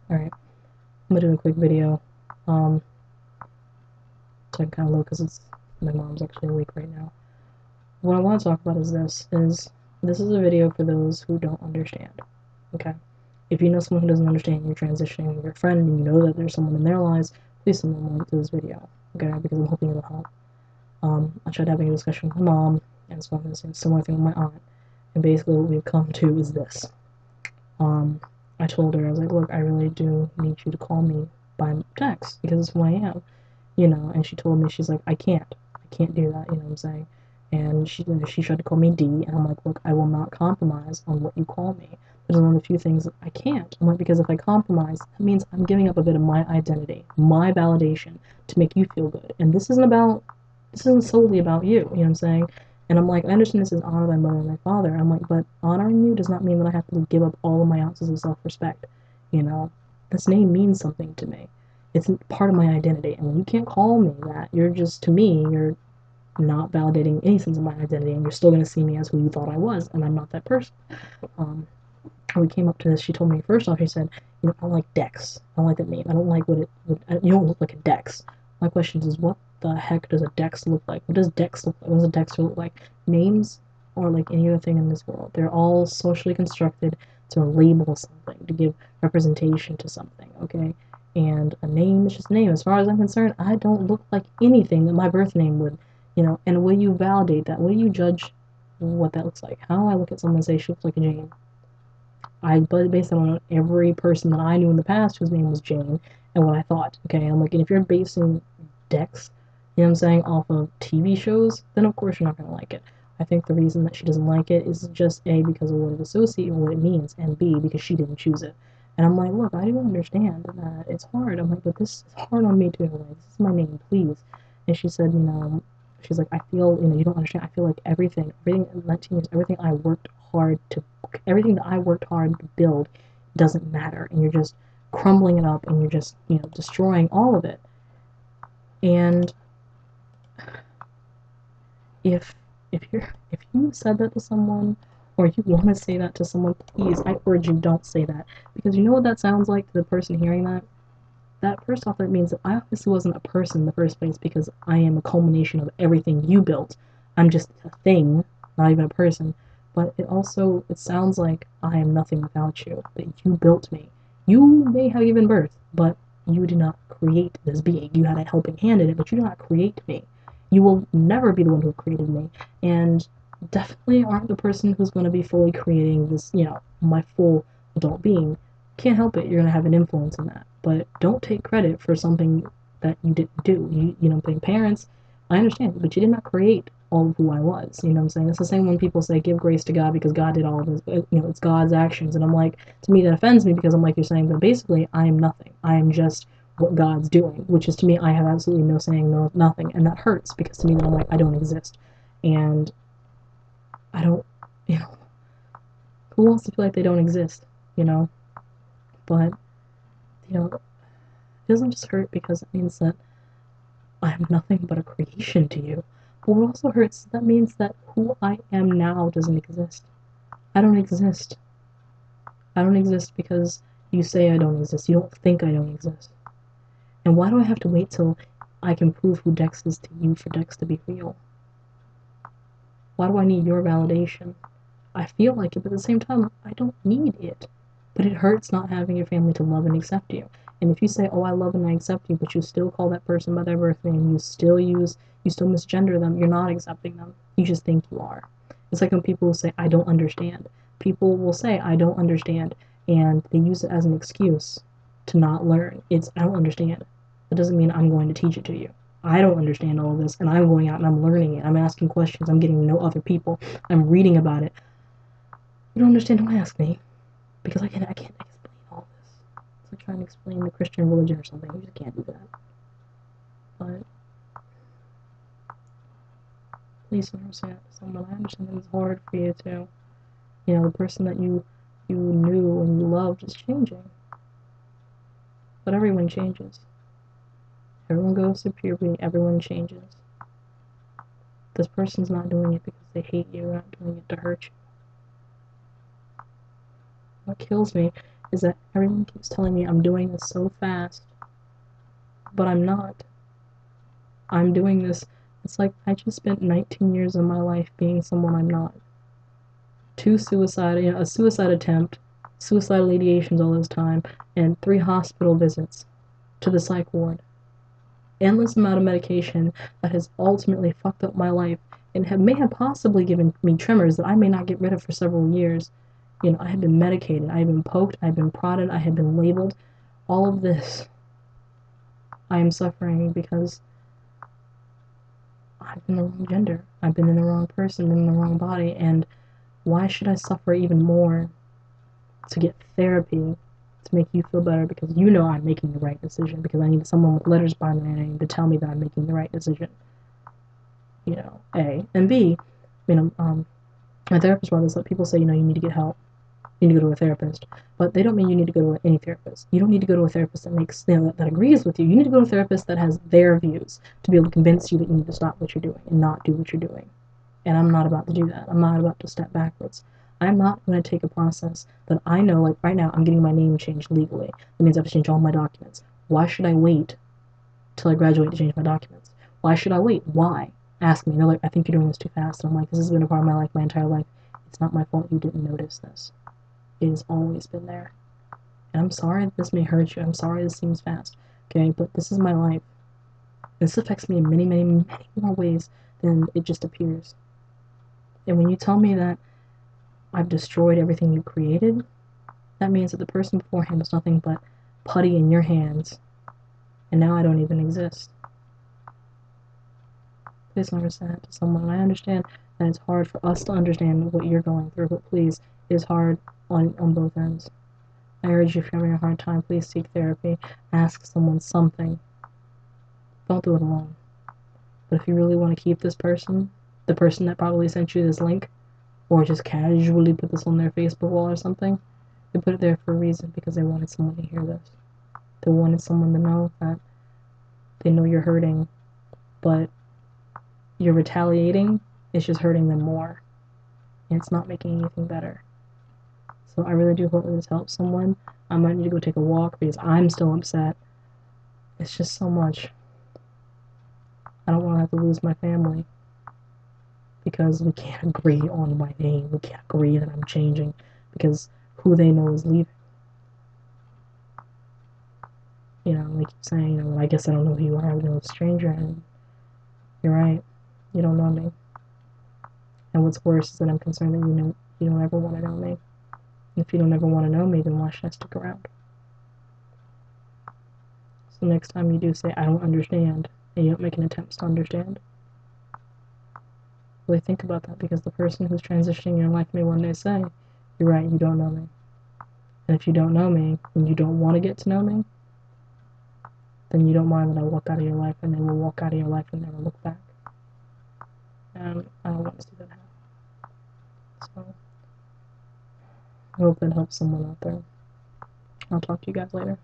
Alright, I'm gonna do a quick video. So I can kind of look because my mom's actually awake right now. What I want to talk about is this is a video for those who don't understand. Okay? If you know someone who doesn't understand, you're transitioning, you're a friend, and you know that there's someone in their lives, please send them a link to this video. Okay? Because I'm hoping it'll help. I tried having a discussion with my mom, and so I'm going to say a similar thing with my aunt. And basically, what we've come to is this. I told her, I was like, look, I really do need you to call me by text because it's who I am, and she told me, she's like, I can't do that, you know what I'm saying? And she tried to call me D, and I'm like, look, I will not compromise on what you call me. There's one of the few things that I can't. I'm like, because if I compromise, that means I'm giving up a bit of my identity, my validation to make you feel good. And this isn't solely about you, you know what I'm saying? And I'm like, I understand this is honor thy mother and thy father. I'm like, but honoring you does not mean that I have to give up all of my ounces of self-respect. You know, this name means something to me. It's part of my identity. And when you can't call me that, you're just, to me, you're not validating any sense of my identity, and you're still going to see me as who you thought I was, and I'm not that person. Um, when we came up to this, she told me, first off, she said, I don't like Dex. I don't like that name. I don't like you don't look like a Dex. My question is, what the heck does a Dex look like? What does Dex look like? What does a Dex look like? Names are like any other thing in this world. They're all socially constructed to label something, to give representation to something, okay? And a name is just a name. As far as I'm concerned, I don't look like anything that my birth name would, and will you validate that? Will you judge what that looks like? How do I look at someone and say she looks like a Jane? I based it on every person that I knew in the past whose name was Jane and what I thought. Okay, I'm like, and if you're basing Dex, you know what I'm saying, off of TV shows, then of course you're not gonna like it. I think the reason that she doesn't like it is just A, because of what it associates and what it means, and B, because she didn't choose it. And I'm like, look, I do understand that it's hard. I'm like, but this is hard on me too. Like, this is my name, please. And she said, she's like, I feel, you don't understand. I feel like everything in 19 years, everything that I worked hard to build doesn't matter. And you're just crumbling it up and you're just, destroying all of it. And if if you said that to someone or you want to say that to someone, please, I urge you, don't say that. Because you know what that sounds like to the person hearing that? That first off, that means that I obviously wasn't a person in the first place because I am a culmination of everything you built. I'm just a thing, not even a person. But it sounds like I am nothing without you, that you built me. You may have given birth, but you did not create this being. You had a helping hand in it, but you did not create me. You will never be the one who created me, and definitely aren't the person who's going to be fully creating this, my full adult being. Can't help it, you're going to have an influence in that. But don't take credit for something that you didn't do. Being parents, I understand, but you did not create all of who I was. You know what I'm saying? It's the same when people say give grace to God because God did all of this. It's God's actions. And I'm like, to me, that offends me because I'm like, you're saying that basically I am nothing. I am just what God's doing, which is to me, I have absolutely no saying, no nothing. And that hurts because to me, then I'm like, I don't exist. And I don't, you know, who wants to feel like they don't exist, you know? But, it doesn't just hurt because it means that I'm nothing but a creation to you. But what also hurts, that means that who I am now doesn't exist. I don't exist. I don't exist because you say I don't exist. You don't think I don't exist. And why do I have to wait till I can prove who Dex is to you for Dex to be real? Why do I need your validation? I feel like it, but at the same time, I don't need it. But it hurts not having your family to love and accept you. And if you say, oh, I love and I accept you, but you still call that person by their birth name, you still misgender them, you're not accepting them. You just think you are. It's like when people say, I don't understand. People will say, I don't understand, and they use it as an excuse to not learn. I don't understand. That doesn't mean I'm going to teach it to you. I don't understand all of this, and I'm going out and I'm learning it. I'm asking questions. I'm getting to know other people. I'm reading about it. You don't understand? Don't ask me, because I can't explain all this. It's like trying to explain the Christian religion or something. You just can't do that. But please understand someone. I understand it's hard for you too. The person that you knew and you loved is changing. But everyone changes. Everyone goes through puberty. Everyone changes. This person's not doing it because they hate you. They're not doing it to hurt you. What kills me is that everyone keeps telling me I'm doing this so fast, but I'm not. I'm doing this. It's like I just spent 19 years of my life being someone I'm not. Two suicide, a suicide attempt, suicidal ideations all this time, and 3 hospital visits to the psych ward. Endless amount of medication that has ultimately fucked up my life and may have possibly given me tremors that I may not get rid of for several years. I have been medicated, I have been poked, I have been prodded, I have been labeled. All of this, I am suffering because I've been the wrong gender. I've been in the wrong person, been in the wrong body, and why should I suffer even more to get therapy to make you feel better because I'm making the right decision, because I need someone with letters by my name to tell me that I'm making the right decision. A. And B, my therapist brought this up. People say, you need to get help. You need to go to a therapist. But they don't mean you need to go to any therapist. You don't need to go to a therapist that makes, that agrees with you. You need to go to a therapist that has their views to be able to convince you that you need to stop what you're doing and not do what you're doing. And I'm not about to do that. I'm not about to step backwards. I'm not going to take a process that I know, like right now, I'm getting my name changed legally. That means I have to change all my documents. Why should I wait till I graduate to change my documents? Why should I wait? Why? Ask me. They're like, I think you're doing this too fast. And I'm like, this has been a part of my life my entire life. It's not my fault you didn't notice this. It has always been there. And I'm sorry that this may hurt you. I'm sorry this seems fast. Okay, but this is my life. This affects me in many, many, many more ways than it just appears. And when you tell me that I've destroyed everything you created, that means that the person beforehand was nothing but putty in your hands, and now I don't even exist. Please never say that to someone. And I understand that it's hard for us to understand what you're going through, but please, it is hard on both ends. I urge you, if you're having a hard time, please seek therapy. Ask someone something. Don't do it alone. But if you really want to keep this person, the person that probably sent you this link, or just casually put this on their Facebook wall or something, they put it there for a reason, because they wanted someone to hear this. They wanted someone to know that they know you're hurting, but you're retaliating, it's just hurting them more. And it's not making anything better. So I really do hope that this helps someone. I might need to go take a walk because I'm still upset. It's just so much. I don't want to have to lose my family because we can't agree on my name. We can't agree that I'm changing because who they know is leaving. They keep saying, well, I guess I don't know who you are. I know a stranger. And you're right. You don't know me. And what's worse is that I'm concerned that you don't ever want to know me. And if you don't ever want to know me, then why should I stick around? So next time you do say, I don't understand, and you don't make an attempt to understand, really think about that, because the person who's transitioning your life may one day say, you're right, you don't know me. And if you don't know me, and you don't want to get to know me, then you don't mind that I walk out of your life, and they will walk out of your life and never look back. And I don't want to see that happen. So, I hope that helps someone out there. I'll talk to you guys later.